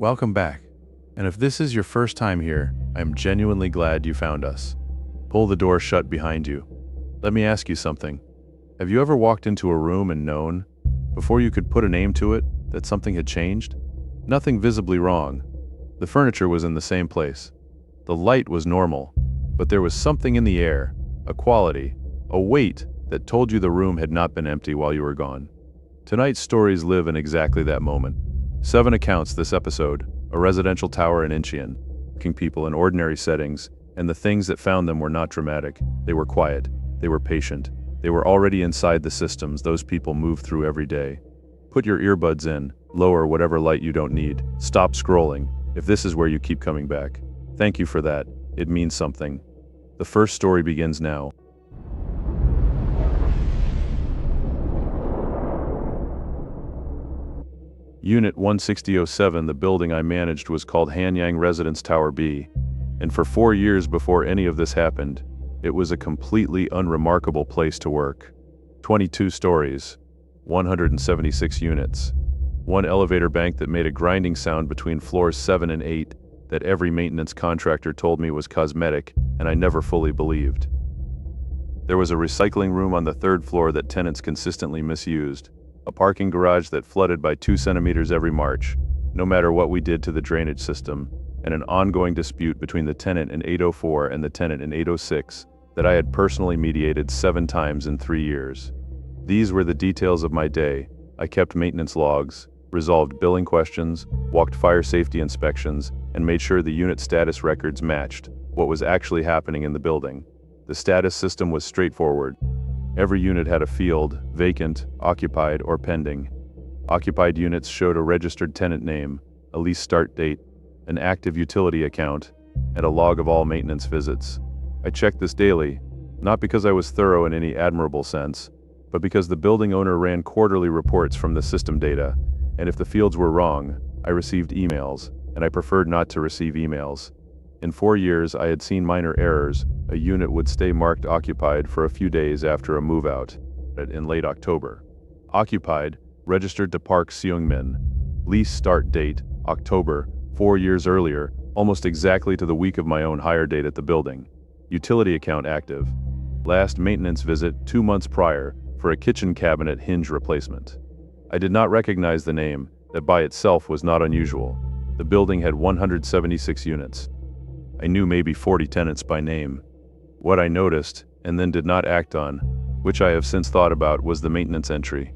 Welcome back. And if this is your first time here, I am genuinely glad you found us. Pull the door shut behind you. Let me ask you something. Have you ever walked into a room and known, before you could put a name to it, that something had changed? Nothing visibly wrong. The furniture was in the same place. The light was normal, but there was something in the air, a quality, a weight that told you the room had not been empty while you were gone. Tonight's stories live in exactly that moment. 7 accounts this episode, a residential tower in Incheon, working people in ordinary settings, and the things that found them were not dramatic. They were quiet. They were patient. They were already inside the systems those people move through every day. Put your earbuds in, lower whatever light you don't need, stop scrolling, if this is where you keep coming back. Thank you for that. It means something. The first story begins now. Unit 16007, the building I managed, was called Hanyang Residence Tower B, and for 4 years before any of this happened, it was a completely unremarkable place to work. 22 stories, 176 units, one elevator bank that made a grinding sound between floors 7 and 8 that every maintenance contractor told me was cosmetic, and I never fully believed. There was a recycling room on the 3rd floor that tenants consistently misused, a parking garage that flooded by 2 centimeters every March, no matter what we did to the drainage system, and an ongoing dispute between the tenant in 804 and the tenant in 806 that I had personally mediated 7 times in 3 years. These were the details of my day. I kept maintenance logs, resolved billing questions, walked fire safety inspections, and made sure the unit status records matched what was actually happening in the building. The status system was straightforward. Every unit had a field, vacant, occupied, or pending. Occupied units showed a registered tenant name, a lease start date, an active utility account, and a log of all maintenance visits. I checked this daily, not because I was thorough in any admirable sense, but because the building owner ran quarterly reports from the system data, and if the fields were wrong, I received emails, and I preferred not to receive emails. In 4 years, I had seen minor errors. A unit would stay marked occupied for a few days after a move-out, in late October. Occupied, registered to Park Seung-min. Lease start date, October, 4 years earlier, almost exactly to the week of my own hire date at the building. Utility account active. Last maintenance visit 2 months prior for a kitchen cabinet hinge replacement. I did not recognize the name, that by itself was not unusual. The building had 176 units. I knew maybe 40 tenants by name. What I noticed, and then did not act on, which I have since thought about, was the maintenance entry.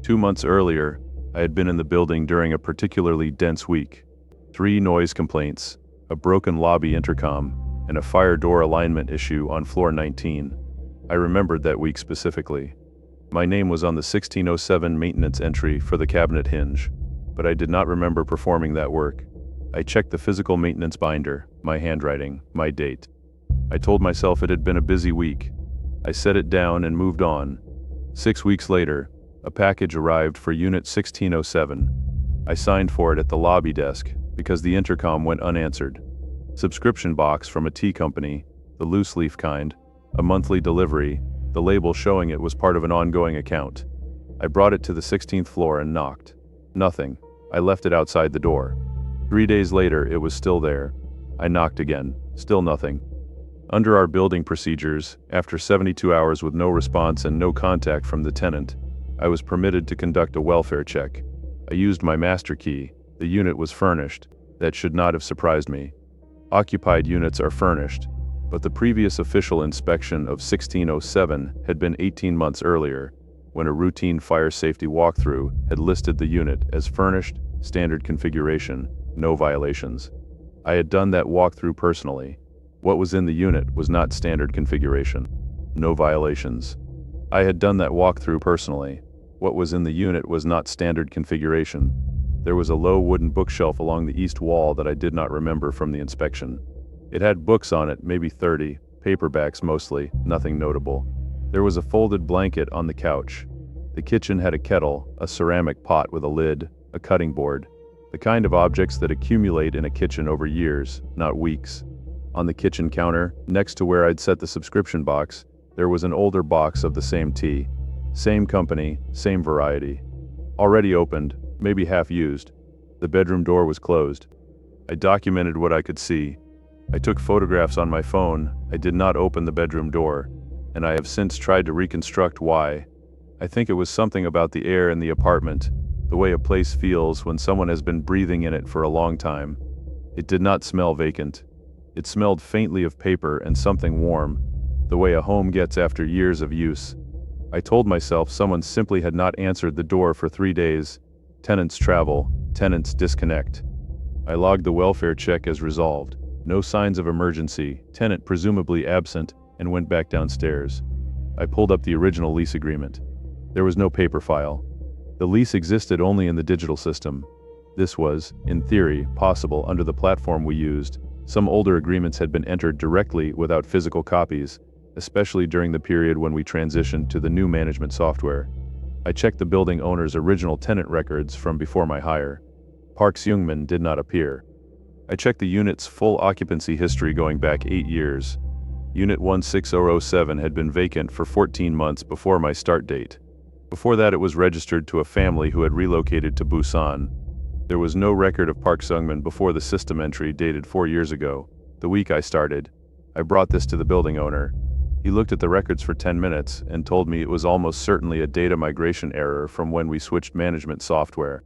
2 months earlier, I had been in the building during a particularly dense week. 3 noise complaints, a broken lobby intercom, and a fire door alignment issue on floor 19. I remembered that week specifically. My name was on the 1607 maintenance entry for the cabinet hinge, but I did not remember performing that work. I checked the physical maintenance binder, my handwriting, my date. I told myself it had been a busy week. I set it down and moved on. 6 weeks later, a package arrived for Unit 1607. I signed for it at the lobby desk because the intercom went unanswered. Subscription box from a tea company, the loose leaf kind, a monthly delivery, the label showing it was part of an ongoing account. I brought it to the 16th floor and knocked. Nothing. I left it outside the door. 3 days later, it was still there. I knocked again. Still nothing. Under our building procedures, after 72 hours with no response and no contact from the tenant, I was permitted to conduct a welfare check. I used my master key. The unit was furnished. That should not have surprised me. Occupied units are furnished, but the previous official inspection of 1607 had been 18 months earlier, when a routine fire safety walkthrough had listed the unit as furnished, standard configuration, no violations. I had done that walkthrough personally. What was in the unit was not standard configuration. No violations. I had done that walkthrough personally. What was in the unit was not standard configuration. There was a low wooden bookshelf along the east wall that I did not remember from the inspection. It had books on it, maybe 30, paperbacks mostly, nothing notable. There was a folded blanket on the couch. The kitchen had a kettle, a ceramic pot with a lid, a cutting board. The kind of objects that accumulate in a kitchen over years, not weeks. On the kitchen counter, next to where I'd set the subscription box, there was an older box of the same tea. Same company, same variety. Already opened, maybe half used. The bedroom door was closed. I documented what I could see. I took photographs on my phone. I did not open the bedroom door, and I have since tried to reconstruct why. I think it was something about the air in the apartment, the way a place feels when someone has been breathing in it for a long time. It did not smell vacant. It smelled faintly of paper and something warm, the way a home gets after years of use. I told myself someone simply had not answered the door for 3 days. Tenants travel, tenants disconnect. I logged the welfare check as resolved. No signs of emergency, tenant presumably absent, and went back downstairs. I pulled up the original lease agreement. There was no paper file. The lease existed only in the digital system. This was, in theory, possible under the platform we used. Some older agreements had been entered directly without physical copies, especially during the period when we transitioned to the new management software. I checked the building owner's original tenant records from before my hire. Park Seung-min did not appear. I checked the unit's full occupancy history going back 8 years. Unit 16007 had been vacant for 14 months before my start date. Before that, it was registered to a family who had relocated to Busan. There was no record of Park Seung-min before the system entry dated 4 years ago, the week I started. I brought this to the building owner. He looked at the records for 10 minutes and told me it was almost certainly a data migration error from when we switched management software.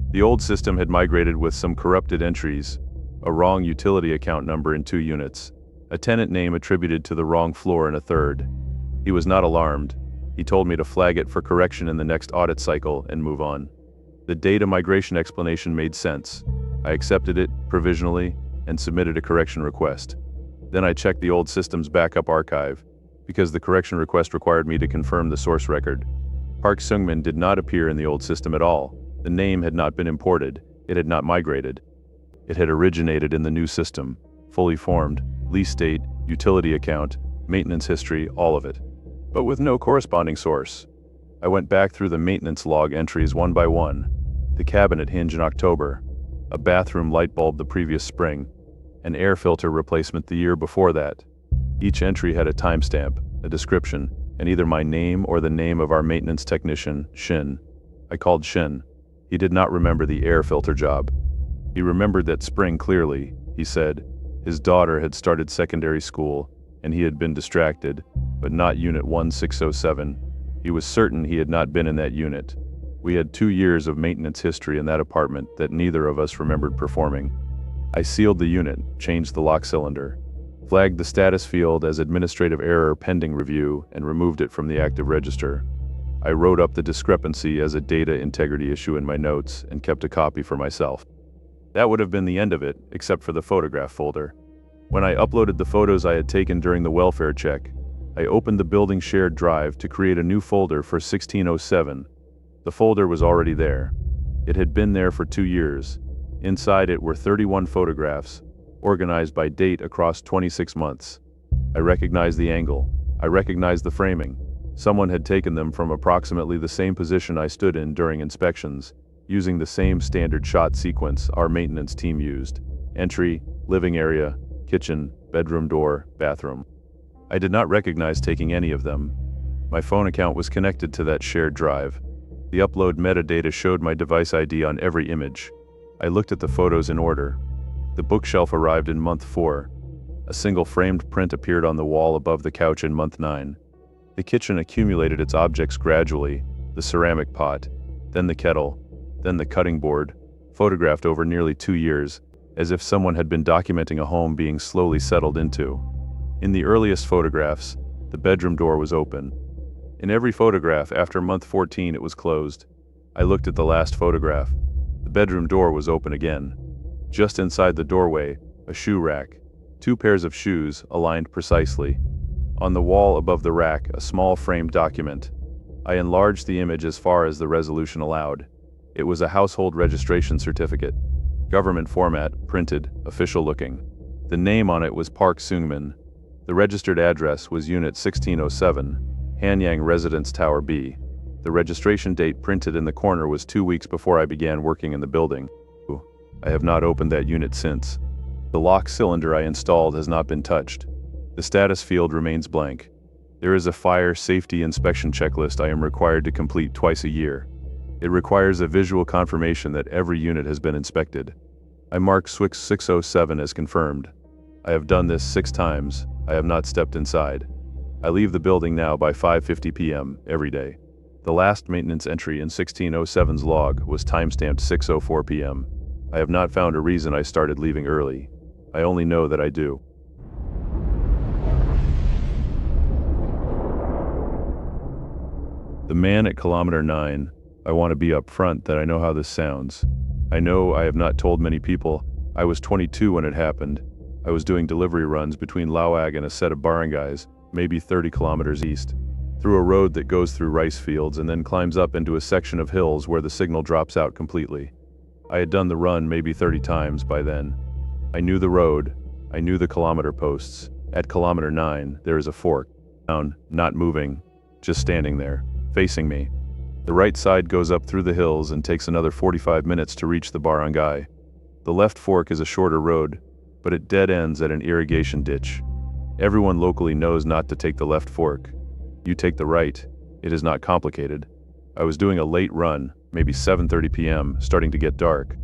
The old system had migrated with some corrupted entries, a wrong utility account number in 2 units, a tenant name attributed to the wrong floor in a third. He was not alarmed. He told me to flag it for correction in the next audit cycle and move on. The data migration explanation made sense. I accepted it provisionally and submitted a correction request. Then I checked the old system's backup archive, because the correction request required me to confirm the source record. Park Seung-min did not appear in the old system at all. The name had not been imported. It had not migrated. It had originated in the new system, fully formed, lease date, utility account, maintenance history, all of it, but with no corresponding source. I went back through the maintenance log entries one by one. The cabinet hinge in October, a bathroom light bulb the previous spring, an air filter replacement the year before that. Each entry had a timestamp, a description, and either my name or the name of our maintenance technician, Shin. I called Shin. He did not remember the air filter job. He remembered that spring clearly, he said. His daughter had started secondary school, and he had been distracted, but not Unit 1607. He was certain he had not been in that unit. We had 2 years of maintenance history in that apartment that neither of us remembered performing. I sealed the unit, changed the lock cylinder, flagged the status field as administrative error pending review, and removed it from the active register. I wrote up the discrepancy as a data integrity issue in my notes and kept a copy for myself. That would have been the end of it, except for the photograph folder. When I uploaded the photos I had taken during the welfare check, I opened the building shared drive to create a new folder for 1607. The folder was already there. It had been there for 2 years. Inside it were 31 photographs, organized by date across 26 months. I recognized the angle. I recognized the framing. Someone had taken them from approximately the same position I stood in during inspections, using the same standard shot sequence our maintenance team used. Entry, living area, kitchen, bedroom door, bathroom. I did not recognize taking any of them. My phone account was connected to that shared drive. The upload metadata showed my device ID on every image. I looked at the photos in order. The bookshelf arrived in month 4. A single framed print appeared on the wall above the couch in month 9. The kitchen accumulated its objects gradually, the ceramic pot, then the kettle, then the cutting board, photographed over nearly 2 years, as if someone had been documenting a home being slowly settled into. In the earliest photographs, the bedroom door was open. In every photograph after month 14 it was closed. I looked at the last photograph. The bedroom door was open again. Just inside the doorway, a shoe rack. 2 pairs of shoes, aligned precisely. On the wall above the rack, a small framed document. I enlarged the image as far as the resolution allowed. It was a household registration certificate. Government format, printed, official looking. The name on it was Park Seung-min. The registered address was Unit 1607, Hanyang Residence Tower B. The registration date printed in the corner was 2 weeks before I began working in the building. I have not opened that unit since. The lock cylinder I installed has not been touched. The status field remains blank. There is a fire safety inspection checklist I am required to complete twice a year. It requires a visual confirmation that every unit has been inspected. I mark Swix 607 as confirmed. I have done this 6 times. I have not stepped inside. I leave the building now by 5:50 p.m. every day. The last maintenance entry in 1607's log was timestamped 6:04 p.m. I have not found a reason I started leaving early. I only know that I do. The man at Kilometer 9. I want to be upfront that I know how this sounds. I know I have not told many people. I was 22 when it happened. I was doing delivery runs between Lauag and a set of barangays, maybe 30 kilometers east, through a road that goes through rice fields and then climbs up into a section of hills where the signal drops out completely. I had done the run maybe 30 times by then. I knew the road. I knew the kilometer posts. At Kilometer 9, there is a fork. Down, not moving, just standing there, facing me. The right side goes up through the hills and takes another 45 minutes to reach the barangay. The left fork is a shorter road, but it dead ends at an irrigation ditch. Everyone locally knows not to take the left fork. You take the right. It is not complicated. I was doing a late run, maybe 7:30 p.m., starting to get dark.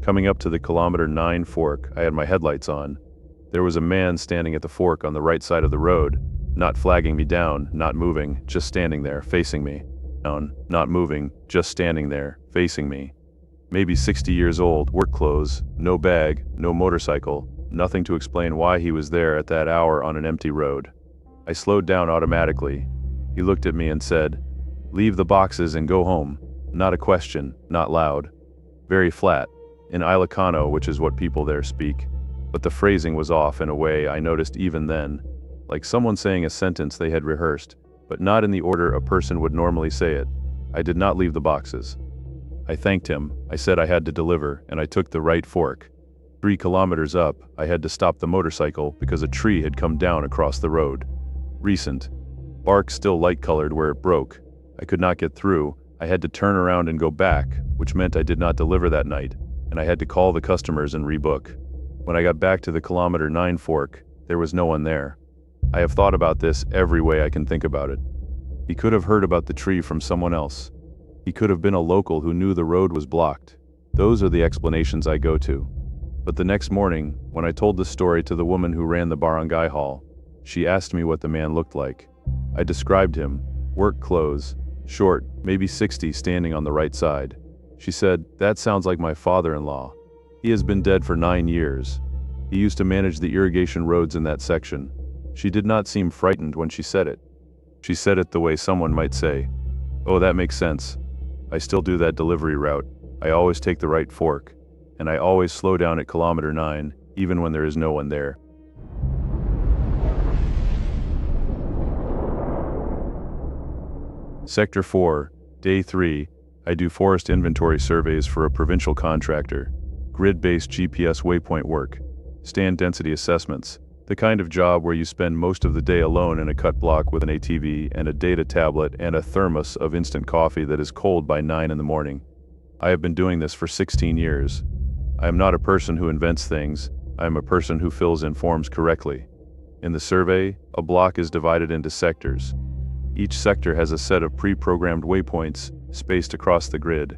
Coming up to the Kilometer 9 fork, I had my headlights on. There was a man standing at the fork on the right side of the road, not flagging me down, not moving, just standing there, facing me. Down, not moving, just standing there, facing me. Maybe 60 years old, work clothes, no bag, no motorcycle, nothing to explain why he was there at that hour on an empty road. I slowed down automatically. He looked at me and said, "Leave the boxes and go home." Not a question, not loud. Very flat, in Ilocano, which is what people there speak. But the phrasing was off in a way I noticed even then, like someone saying a sentence they had rehearsed, but not in the order a person would normally say it. I did not leave the boxes. I thanked him. I said I had to deliver, and I took the right fork. 3 kilometers up, I had to stop the motorcycle because a tree had come down across the road. Recent. Bark still light-colored where it broke. I could not get through. I had to turn around and go back, which meant I did not deliver that night, and I had to call the customers and rebook. When I got back to the Kilometer 9 fork, there was no one there. I have thought about this every way I can think about it. He could have heard about the tree from someone else. He could have been a local who knew the road was blocked. Those are the explanations I go to. But the next morning, when I told the story to the woman who ran the barangay hall, she asked me what the man looked like. I described him, work clothes, short, maybe 60, standing on the right side. She said, "That sounds like my father-in-law. He has been dead for 9 years. He used to manage the irrigation roads in that section." She did not seem frightened when she said it. She said it the way someone might say, "Oh, that makes sense. I still do that delivery route. I always take the right fork. And I always slow down at Kilometer 9, even when there is no one there." Sector 4, Day 3, I do forest inventory surveys for a provincial contractor. Grid-based GPS waypoint work. Stand density assessments. The kind of job where you spend most of the day alone in a cut block with an ATV and a data tablet and a thermos of instant coffee that is cold by 9 in the morning. I have been doing this for 16 years. I am not a person who invents things. I am a person who fills in forms correctly. In the survey, a block is divided into sectors. Each sector has a set of pre-programmed waypoints spaced across the grid.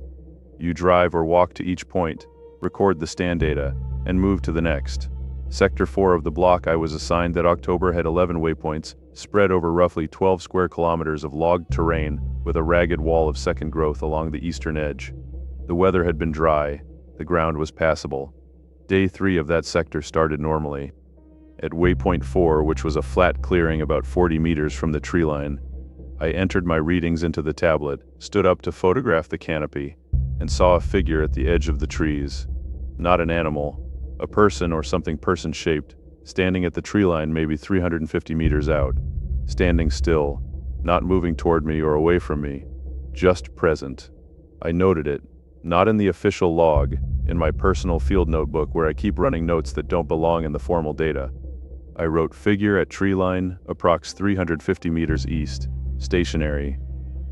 You drive or walk to each point, record the stand data, and move to the next. Sector 4 of the block I was assigned that October had 11 waypoints, spread over roughly 12 square kilometers of logged terrain with a ragged wall of second growth along the eastern edge. The weather had been dry. The ground was passable. Day 3 of that sector started normally. At waypoint 4, which was a flat clearing about 40 meters from the tree line, I entered my readings into the tablet, stood up to photograph the canopy, and saw a figure at the edge of the trees. Not an animal, a person or something person-shaped, standing at the tree line maybe 350 meters out, standing still, not moving toward me or away from me, just present. I noted it, not in the official log, in my personal field notebook where I keep running notes that don't belong in the formal data. I wrote figure at tree line, approx 350 meters east, stationary.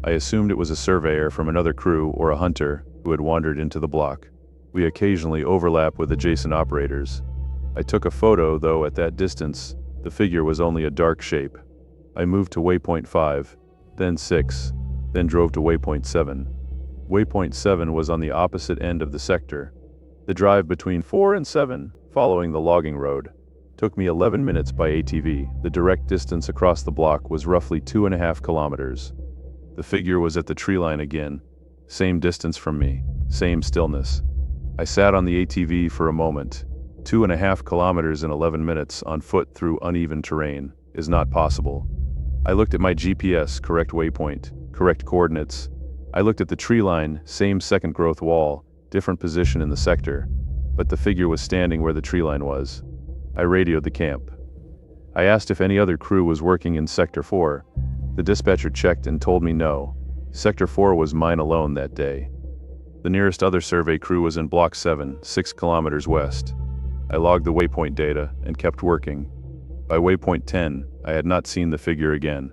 I assumed it was a surveyor from another crew or a hunter who had wandered into the block. We occasionally overlap with adjacent operators. I took a photo, though at that distance, the figure was only a dark shape. I moved to waypoint 5, then 6, then drove to waypoint 7. Waypoint 7 was on the opposite end of the sector. The drive between 4 and 7, following the logging road, took me 11 minutes by ATV. The direct distance across the block was roughly 2.5 kilometers. The figure was at the tree line again. Same distance from me, same stillness. I sat on the ATV for a moment. 2.5 kilometers in 11 minutes on foot through uneven terrain is not possible. I looked at my GPS, correct waypoint, correct coordinates. I looked at the tree line, same second growth wall, different position in the sector, but the figure was standing where the tree line was. I radioed the camp. I asked if any other crew was working in Sector 4. The dispatcher checked and told me no. Sector 4 was mine alone that day. The nearest other survey crew was in Block 7, 6 kilometers west. I logged the waypoint data and kept working. By waypoint 10, I had not seen the figure again.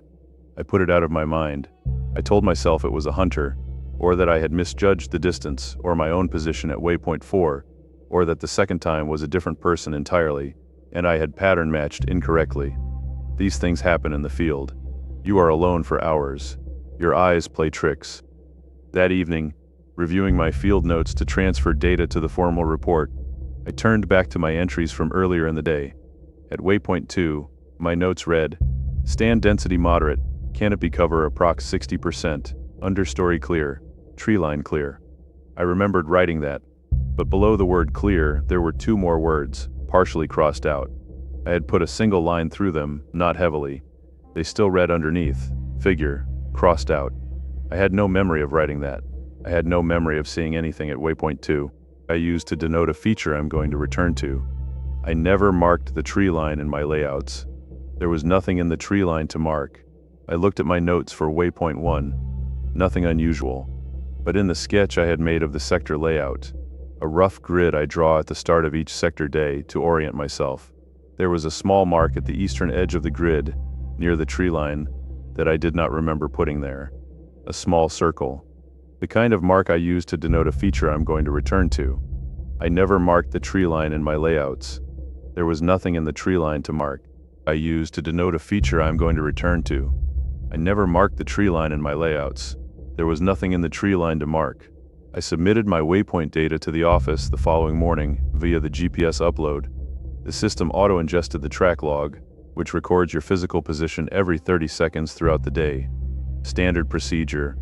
I put it out of my mind. I told myself it was a hunter, or that I had misjudged the distance or my own position at waypoint 4, or that the second time was a different person entirely, and I had pattern matched incorrectly. These things happen in the field. You are alone for hours. Your eyes play tricks. That evening, reviewing my field notes to transfer data to the formal report, I turned back to my entries from earlier in the day. At waypoint 2, my notes read, stand density moderate, canopy cover approx 60%, understory clear, tree line clear. I remembered writing that, but below the word clear there were 2 more words, partially crossed out. I had put a single line through them, not heavily. They still read underneath, figure, crossed out. I had no memory of writing that. I had no memory of seeing anything at waypoint 2. I used to denote a feature I'm going to return to. I never marked the tree line in my layouts. There was nothing in the tree line to mark. I looked at my notes for waypoint 1. Nothing unusual. But in the sketch I had made of the sector layout, a rough grid I draw at the start of each sector day to orient myself, there was a small mark at the eastern edge of the grid, near the tree line, that I did not remember putting there. A small circle. The kind of mark I use to denote a feature I'm going to return to. I never marked the tree line in my layouts. There was nothing in the tree line to mark. I used to denote a feature I'm going to return to. I never marked the tree line in my layouts. There was nothing in the tree line to mark. I submitted my waypoint data to the office the following morning via the GPS upload. The system auto-ingested the track log, which records your physical position every 30 seconds throughout the day. Standard procedure.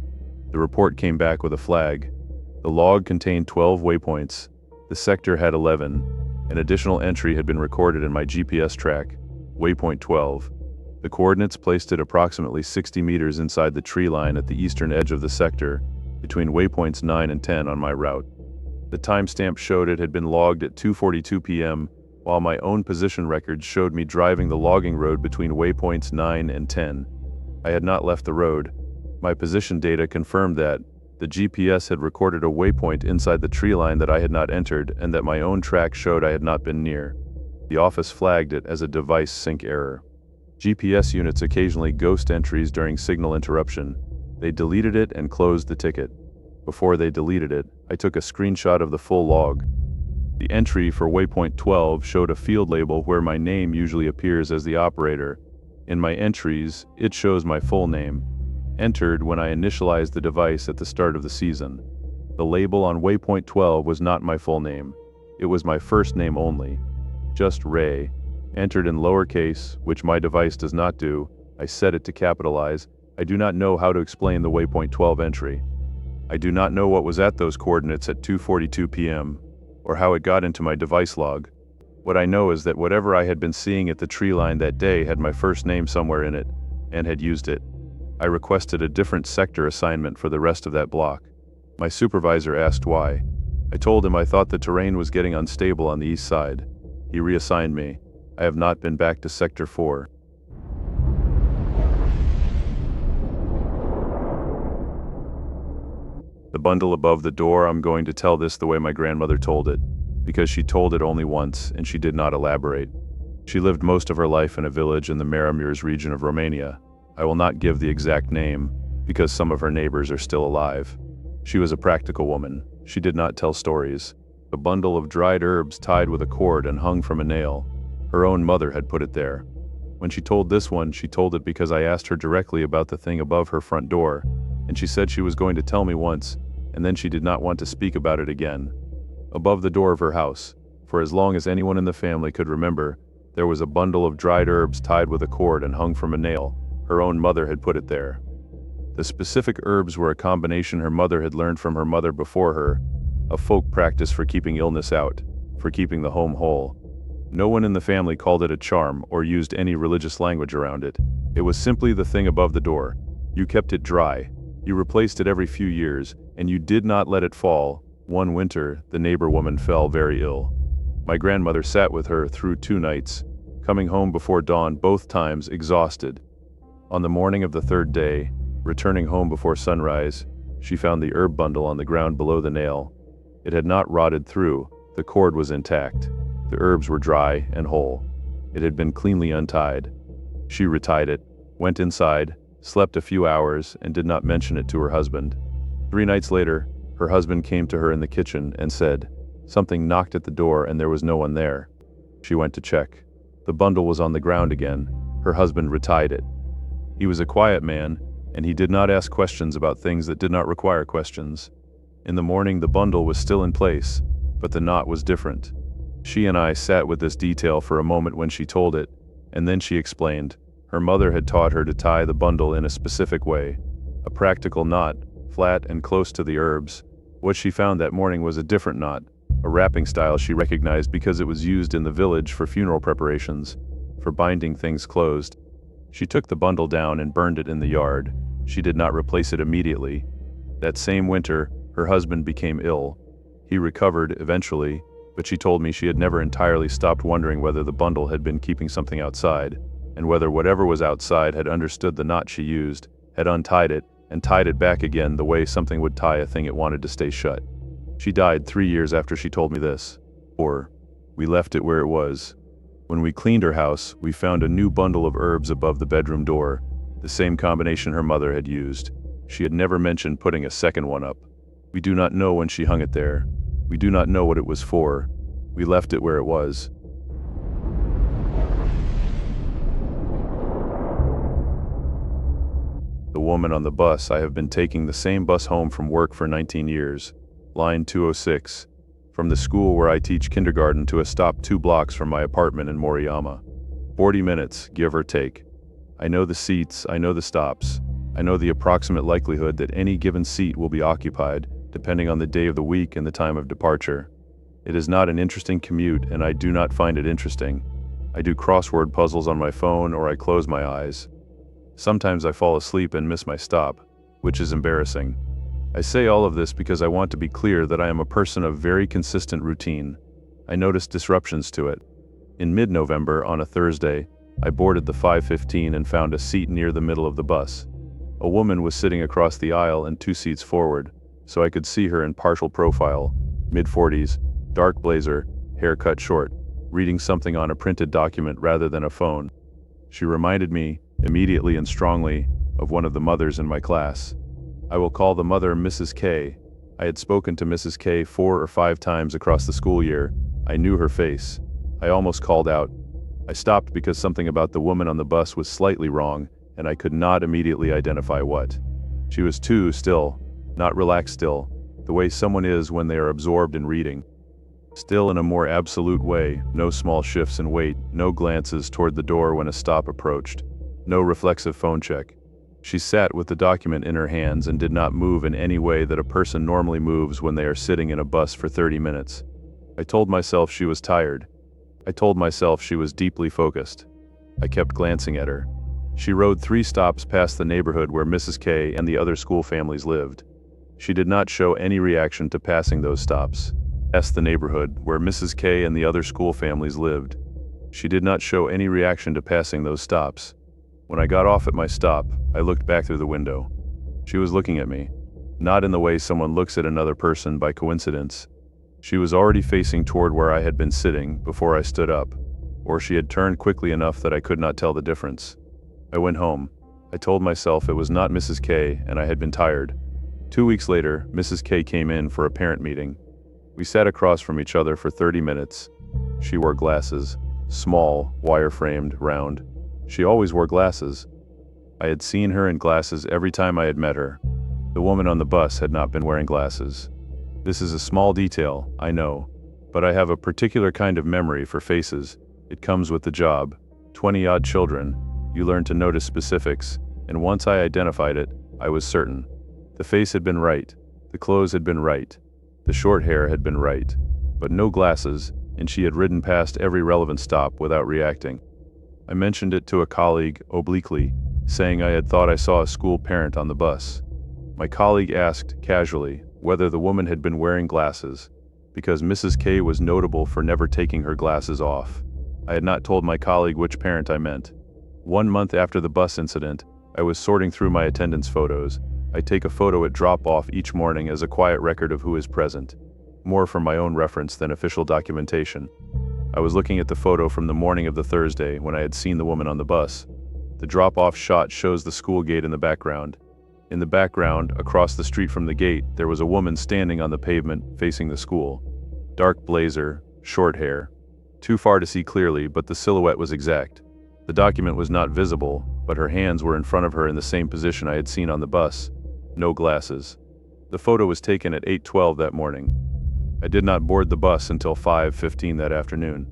The report came back with a flag. The log contained 12 waypoints. The sector had 11. An additional entry had been recorded in my GPS track, waypoint 12. The coordinates placed it approximately 60 meters inside the tree line at the eastern edge of the sector, between waypoints 9 and 10 on my route. The timestamp showed it had been logged at 2:42 p.m., while my own position records showed me driving the logging road between waypoints 9 and 10. I had not left the road. My position data confirmed that the GPS had recorded a waypoint inside the tree line that I had not entered and that my own track showed I had not been near. The office flagged it as a device sync error. GPS units occasionally ghost entries during signal interruption. They deleted it and closed the ticket. Before they deleted it, I took a screenshot of the full log. The entry for waypoint 12 showed a field label where my name usually appears as the operator. In my entries, it shows my full name, entered when I initialized the device at the start of the season. The label on waypoint 12 was not my full name. It was my first name only, just Ray, entered in lowercase, which my device does not do. I set it to capitalize. I do not know how to explain the waypoint 12 entry. I do not know what was at those coordinates at 2:42 p.m., or how it got into my device log. What I know is that whatever I had been seeing at the tree line that day had my first name somewhere in it, and had used it. I requested a different sector assignment for the rest of that block. My supervisor asked why. I told him I thought the terrain was getting unstable on the east side. He reassigned me. I have not been back to Sector 4. The bundle above the door, I'm going to tell this the way my grandmother told it, because she told it only once and she did not elaborate. She lived most of her life in a village in the Maramureș region of Romania. I will not give the exact name, because some of her neighbors are still alive. She was a practical woman. She did not tell stories. A bundle of dried herbs tied with a cord and hung from a nail. Her own mother had put it there. When she told this one, she told it because I asked her directly about the thing above her front door, and she said she was going to tell me once, and then she did not want to speak about it again. Above the door of her house, for as long as anyone in the family could remember, there was a bundle of dried herbs tied with a cord and hung from a nail. Her own mother had put it there. The specific herbs were a combination her mother had learned from her mother before her, a folk practice for keeping illness out, for keeping the home whole. No one in the family called it a charm or used any religious language around it. It was simply the thing above the door. You kept it dry. You replaced it every few years, and you did not let it fall. One winter, the neighbor woman fell very ill. My grandmother sat with her through 2 nights, coming home before dawn both times exhausted. On the morning of the 3rd day, returning home before sunrise, she found the herb bundle on the ground below the nail. It had not rotted through, the cord was intact. The herbs were dry and whole. It had been cleanly untied. She retied it, went inside, slept a few hours, and did not mention it to her husband. 3 nights later, her husband came to her in the kitchen and said, something knocked at the door and there was no one there. She went to check. The bundle was on the ground again. Her husband retied it. He was a quiet man, and he did not ask questions about things that did not require questions. In the morning, the bundle was still in place, but the knot was different. She and I sat with this detail for a moment when she told it, and then she explained. Her mother had taught her to tie the bundle in a specific way, a practical knot, flat and close to the herbs. What she found that morning was a different knot, a wrapping style she recognized because it was used in the village for funeral preparations, for binding things closed. She took the bundle down and burned it in the yard. She did not replace it immediately. That same winter, her husband became ill. He recovered eventually, but she told me she had never entirely stopped wondering whether the bundle had been keeping something outside, and whether whatever was outside had understood the knot she used, had untied it, and tied it back again the way something would tie a thing it wanted to stay shut. She died 3 years after she told me this. Or, we left it where it was. When we cleaned her house, we found a new bundle of herbs above the bedroom door, the same combination her mother had used. She had never mentioned putting a second one up. We do not know when she hung it there. We do not know what it was for. We left it where it was. The woman on the bus. I have been taking the same bus home from work for 19 years. Line 206. From the school where I teach kindergarten to a stop 2 blocks from my apartment in Moriyama. 40 minutes, give or take. I know the seats, I know the stops. I know the approximate likelihood that any given seat will be occupied, depending on the day of the week and the time of departure. It is not an interesting commute, and I do not find it interesting. I do crossword puzzles on my phone or I close my eyes. Sometimes I fall asleep and miss my stop, which is embarrassing. I say all of this because I want to be clear that I am a person of very consistent routine. I notice disruptions to it. In mid-November, on a Thursday, I boarded the 5:15 and found a seat near the middle of the bus. A woman was sitting across the aisle and 2 seats forward, so I could see her in partial profile, mid-40s, dark blazer, hair cut short, reading something on a printed document rather than a phone. She reminded me, immediately and strongly, of one of the mothers in my class. I will call the mother Mrs. K. I had spoken to Mrs. K 4 or 5 times across the school year. I knew her face. I almost called out. I stopped because something about the woman on the bus was slightly wrong, and I could not immediately identify what. She was too still, not relaxed still, the way someone is when they are absorbed in reading. Still in a more absolute way, no small shifts in weight, no glances toward the door when a stop approached, no reflexive phone check. She sat with the document in her hands and did not move in any way that a person normally moves when they are sitting in a bus for 30 minutes. I told myself she was tired. I told myself she was deeply focused. I kept glancing at her. She rode 3 stops past the neighborhood where Mrs. K and the other school families lived. She did not show any reaction to passing those stops. Past the neighborhood where Mrs. K and the other school families lived. She did not show any reaction to passing those stops. When I got off at my stop, I looked back through the window. She was looking at me, not in the way someone looks at another person by coincidence. She was already facing toward where I had been sitting before I stood up, or she had turned quickly enough that I could not tell the difference. I went home. I told myself it was not Mrs. K and I had been tired. 2 weeks later, Mrs. K came in for a parent meeting. We sat across from each other for 30 minutes. She wore glasses, small, wire-framed, round. She always wore glasses. I had seen her in glasses every time I had met her. The woman on the bus had not been wearing glasses. This is a small detail, I know, but I have a particular kind of memory for faces. It comes with the job. 20-odd children, you learn to notice specifics, and once I identified it, I was certain. The face had been right, the clothes had been right, the short hair had been right, but no glasses, and she had ridden past every relevant stop without reacting. I mentioned it to a colleague, obliquely, saying I had thought I saw a school parent on the bus. My colleague asked, casually, whether the woman had been wearing glasses, because Mrs. K was notable for never taking her glasses off. I had not told my colleague which parent I meant. 1 month after the bus incident, I was sorting through my attendance photos. I take a photo at drop-off each morning as a quiet record of who is present, more for my own reference than official documentation. I was looking at the photo from the morning of the Thursday when I had seen the woman on the bus. The drop-off shot shows the school gate in the background. In the background, across the street from the gate, there was a woman standing on the pavement facing the school. Dark blazer, short hair. Too far to see clearly, but the silhouette was exact. The document was not visible, but her hands were in front of her in the same position I had seen on the bus. No glasses. The photo was taken at 8:12 that morning. I did not board the bus until 5:15 that afternoon.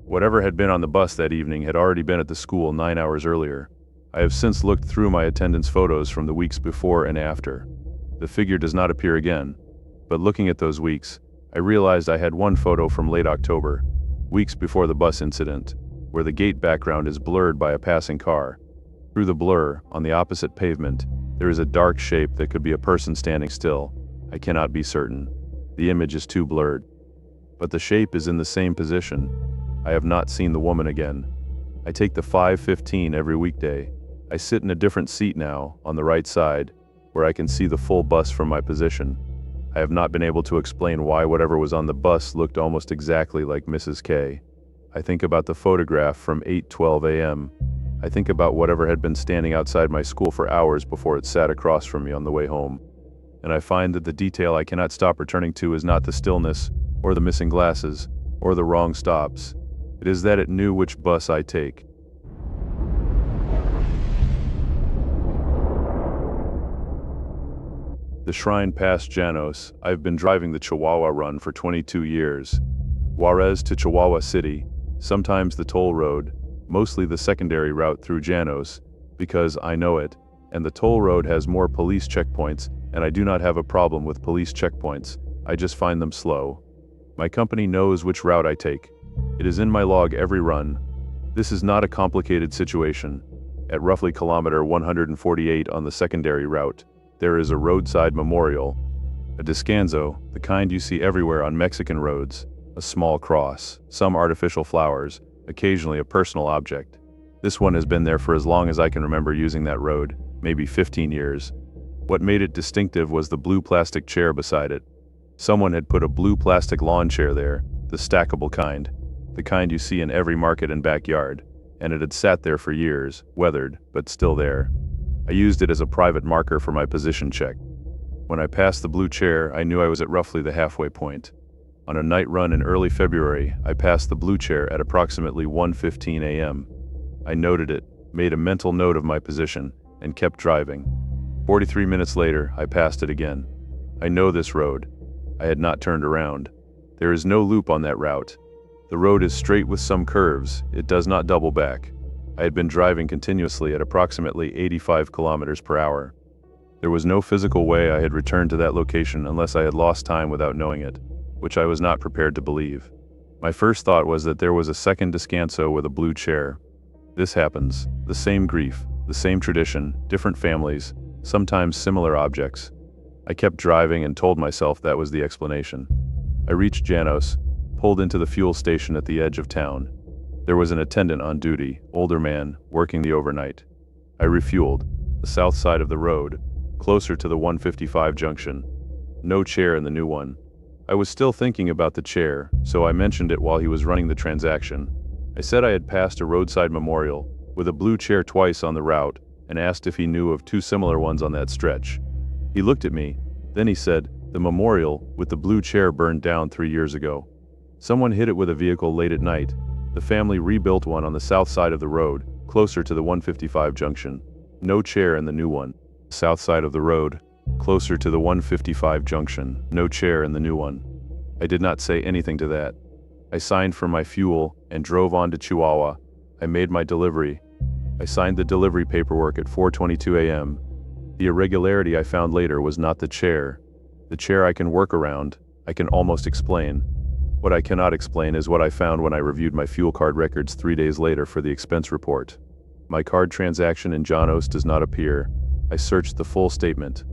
Whatever had been on the bus that evening had already been at the school 9 hours earlier. I have since looked through my attendance photos from the weeks before and after. The figure does not appear again, but looking at those weeks, I realized I had one photo from late October, weeks before the bus incident, where the gate background is blurred by a passing car. Through the blur, on the opposite pavement, there is a dark shape that could be a person standing still. I cannot be certain. The image is too blurred. But the shape is in the same position. I have not seen the woman again. I take the 5:15 every weekday. I sit in a different seat now, on the right side, where I can see the full bus from my position. I have not been able to explain why whatever was on the bus looked almost exactly like Mrs. K. I think about the photograph from 8:12 a.m. I think about whatever had been standing outside my school for hours before it sat across from me on the way home. And I find that the detail I cannot stop returning to is not the stillness, or the missing glasses, or the wrong stops. It is that it knew which bus I take. The shrine past Llanos. I've been driving the Chihuahua run for 22 years. Juarez to Chihuahua City, sometimes the toll road, mostly the secondary route through Llanos, because I know it, and the toll road has more police checkpoints, and I do not have a problem with police checkpoints, I just find them slow. My company knows which route I take. It is in my log every run. This is not a complicated situation. At roughly kilometer 148 on the secondary route, there is a roadside memorial, a descanso, the kind you see everywhere on Mexican roads, a small cross, some artificial flowers, occasionally a personal object. This one has been there for as long as I can remember using that road, maybe 15 years. What made it distinctive was the blue plastic chair beside it. Someone had put a blue plastic lawn chair there, the stackable kind, the kind you see in every market and backyard, and it had sat there for years, weathered, but still there. I used it as a private marker for my position check. When I passed the blue chair, I knew I was at roughly the halfway point. On a night run in early February, I passed the blue chair at approximately 1:15 a.m. I noted it, made a mental note of my position, and kept driving. 43 minutes later, I passed it again. I know this road. I had not turned around. There is no loop on that route. The road is straight with some curves. It does not double back. I had been driving continuously at approximately 85 kilometers per hour. There was no physical way I had returned to that location unless I had lost time without knowing it, which I was not prepared to believe. My first thought was that there was a second descanso with a blue chair. This happens. The same grief, the same tradition, different families, sometimes similar objects. I kept driving and told myself that was the explanation. I reached Llanos, pulled into the fuel station at the edge of town. There was an attendant on duty, older man, working the overnight. I refueled, the south side of the road, closer to the 155 junction. No chair in the new one. I was still thinking about the chair, so I mentioned it while he was running the transaction. I said I had passed a roadside memorial, with a blue chair twice on the route, and asked if he knew of two similar ones on that stretch. He looked at me, then he said, "The memorial, with the blue chair burned down 3 years ago. Someone hit it with a vehicle late at night. The family rebuilt one on the south side of the road, closer to the 155 junction. No chair in the new one. South side of the road. closer to the 155 junction, no chair in the new one. I did not say anything to that. I signed for my fuel and drove on to Chihuahua. I made my delivery. I signed the delivery paperwork at 4:22 a.m. The irregularity I found later was not the chair. The chair I can work around, I can almost explain. What I cannot explain is what I found when I reviewed my fuel card records 3 days later for the expense report. My card transaction in Llanos does not appear. I searched the full statement.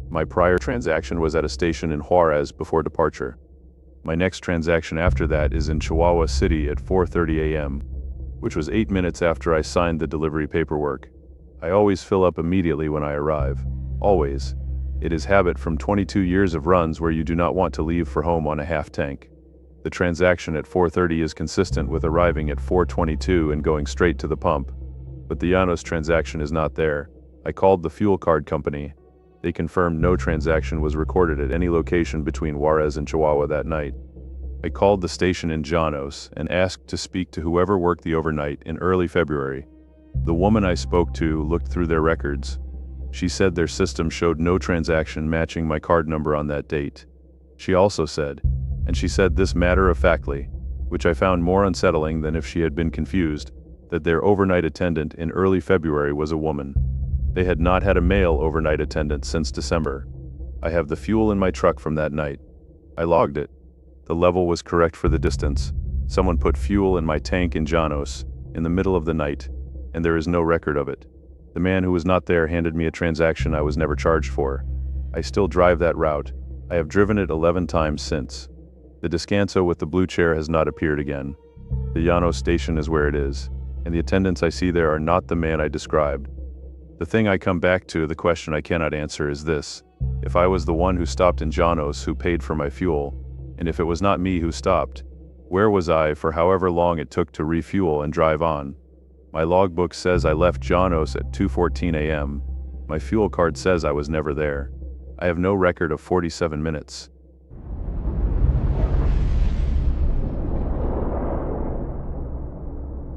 My prior transaction was at a station in Juarez before departure. My next transaction after that is in Chihuahua City at 4:30 a.m., which was 8 minutes after I signed the delivery paperwork. I always fill up immediately when I arrive. Always. It is habit from 22 years of runs where you do not want to leave for home on a half tank. The transaction at 4:30 is consistent with arriving at 4:22 and going straight to the pump. But the Llanos transaction is not there. I called the fuel card company. They confirmed no transaction was recorded at any location between Juarez and Chihuahua that night. I called the station in Llanos and asked to speak to whoever worked the overnight in early February. The woman I spoke to looked through their records. She said their system showed no transaction matching my card number on that date. She also said, and she said this matter-of-factly, which I found more unsettling than if she had been confused, that their overnight attendant in early February was a woman. They had not had a male overnight attendant since December. I have the fuel in my truck from that night. I logged it. The level was correct for the distance. Someone put fuel in my tank in Llanos, in the middle of the night, and there is no record of it. The man who was not there handed me a transaction I was never charged for. I still drive that route. I have driven it 11 times since. The Descanso with the blue chair has not appeared again. The Llanos station is where it is, and the attendants I see there are not the man I described. The thing I come back to, the question I cannot answer, is this. If I was the one who stopped in Llanos who paid for my fuel, and if it was not me who stopped, where was I for however long it took to refuel and drive on? My logbook says I left Llanos at 2:14 a.m. My fuel card says I was never there. I have no record of 47 minutes.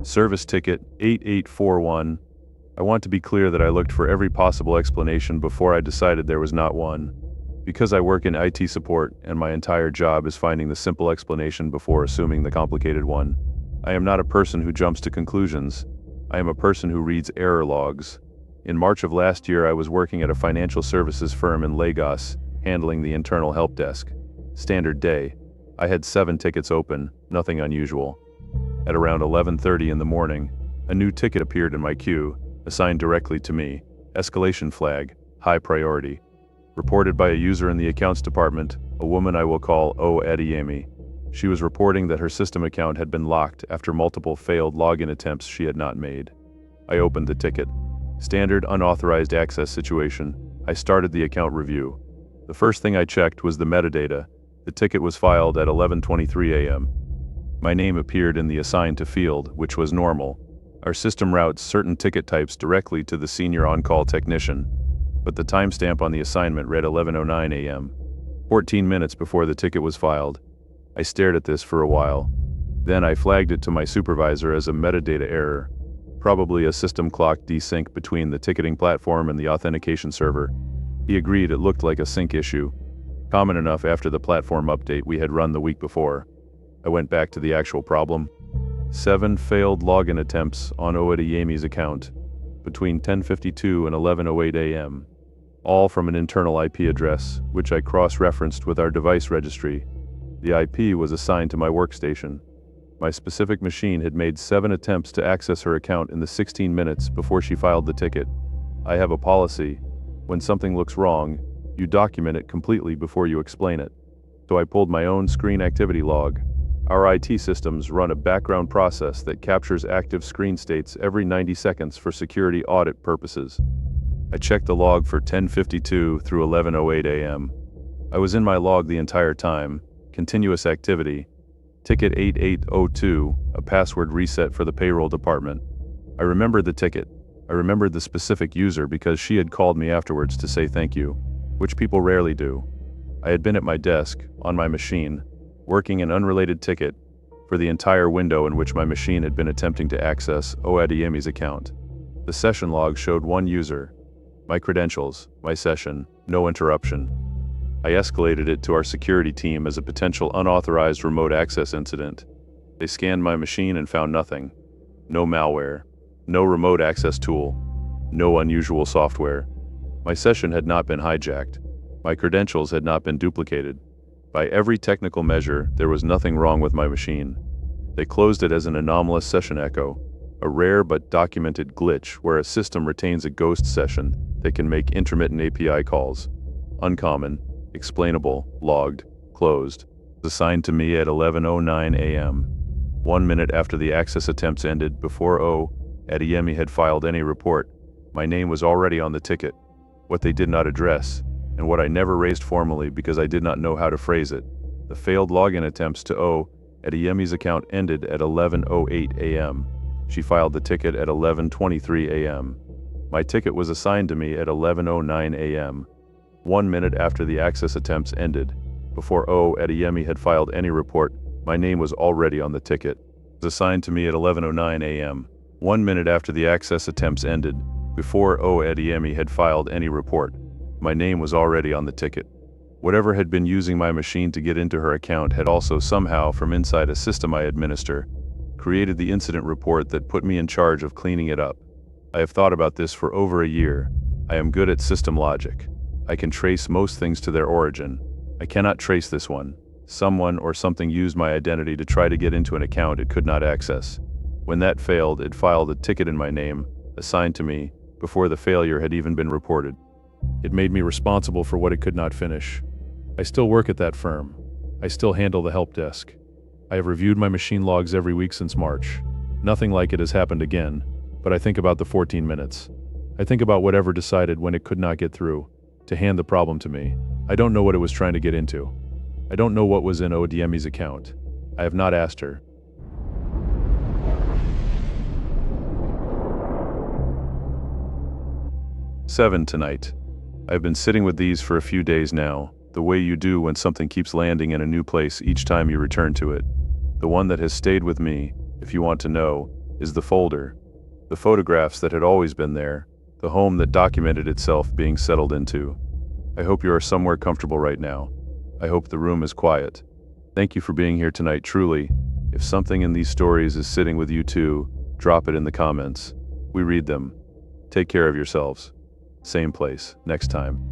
Service ticket 8841. I want to be clear that I looked for every possible explanation before I decided there was not one. Because I work in IT support and my entire job is finding the simple explanation before assuming the complicated one. I am not a person who jumps to conclusions. I am a person who reads error logs. In March of last year, I was working at a financial services firm in Lagos, handling the internal help desk. Standard day. I had 7 tickets open, nothing unusual. At around 11:30 in the morning, a new ticket appeared in my queue, assigned directly to me. Escalation flag, high priority. Reported by a user in the accounts department, a woman I will call O. Adeyemi. She was reporting that her system account had been locked after multiple failed login attempts she had not made. I opened the ticket. Standard unauthorized access situation. I started the account review. The first thing I checked was the metadata. The ticket was filed at 11:23 a.m. My name appeared in the assigned to field, which was normal. Our system routes certain ticket types directly to the senior on-call technician, but the timestamp on the assignment read 11:09 a.m., 14 minutes before the ticket was filed. I stared at this for a while. Then I flagged it to my supervisor as a metadata error, probably a system clock desync between the ticketing platform and the authentication server. He agreed it looked like a sync issue, common enough after the platform update we had run the week before. I went back to the actual problem. 7 failed login attempts on Oediyemi's account between 10:52 and 11:08 a.m., all from an internal IP address, which I cross-referenced with our device registry. The IP was assigned to my workstation. My specific machine had made 7 attempts to access her account in the 16 minutes before she filed the ticket. I have a policy. When something looks wrong, you document it completely before you explain it. So I pulled my own screen activity log. Our IT systems run a background process that captures active screen states every 90 seconds for security audit purposes. I checked the log for 10:52 through 11:08 a.m. I was in my log the entire time. Continuous activity. Ticket 8802, a password reset for the payroll department. I remembered the ticket. I remembered the specific user because she had called me afterwards to say thank you, which people rarely do. I had been at my desk, on my machine, working an unrelated ticket for the entire window in which my machine had been attempting to access Oediyemi's account. The session log showed one user, my credentials, my session, No interruption. I escalated it to our security team as a potential unauthorized remote access incident. They scanned my machine and found nothing. No malware. No remote access tool. No unusual software. My session had not been hijacked. My credentials had not been duplicated. By every technical measure, there was nothing wrong with my machine. They closed it as an anomalous session echo, a rare but documented glitch where a system retains a ghost session that can make intermittent API calls. Uncommon, explainable, logged, closed. Assigned to me at 11:09 a.m. 1 minute after the access attempts ended, before Adeyemi had filed any report. My name was already on the ticket. What they did not address, and what I never raised formally because I did not know how to phrase it. The failed login attempts to Adeyemi's account ended at 11:08 a.m. She filed the ticket at 11:23 a.m. My ticket was assigned to me at 11:09 a.m. 1 minute after the access attempts ended. Before Adeyemi had filed any report, my name was already on the ticket. It was assigned to me at 11:09 a.m. 1 minute after the access attempts ended. Before Adeyemi had filed any report, my name was already on the ticket. Whatever had been using my machine to get into her account had also somehow, from inside a system I administer, created the incident report that put me in charge of cleaning it up. I have thought about this for over a year. I am good at system logic. I can trace most things to their origin. I cannot trace this one. Someone or something used my identity to try to get into an account it could not access. When that failed, it filed a ticket in my name, assigned to me, before the failure had even been reported. It made me responsible for what it could not finish. I still work at that firm. I still handle the help desk. I have reviewed my machine logs every week since March. Nothing like it has happened again, but I think about the 14 minutes. I think about whatever decided when it could not get through to hand the problem to me. I don't know what it was trying to get into. I don't know what was in Adeyemi's account. I have not asked her. 7 tonight. I've been sitting with these for a few days now, the way you do when something keeps landing in a new place each time you return to it. The one that has stayed with me, if you want to know, is the folder. The photographs that had always been there, the home that documented itself being settled into. I hope you are somewhere comfortable right now. I hope the room is quiet. Thank you for being here tonight, truly. If something in these stories is sitting with you too, drop it in the comments. We read them. Take care of yourselves. Same place, next time.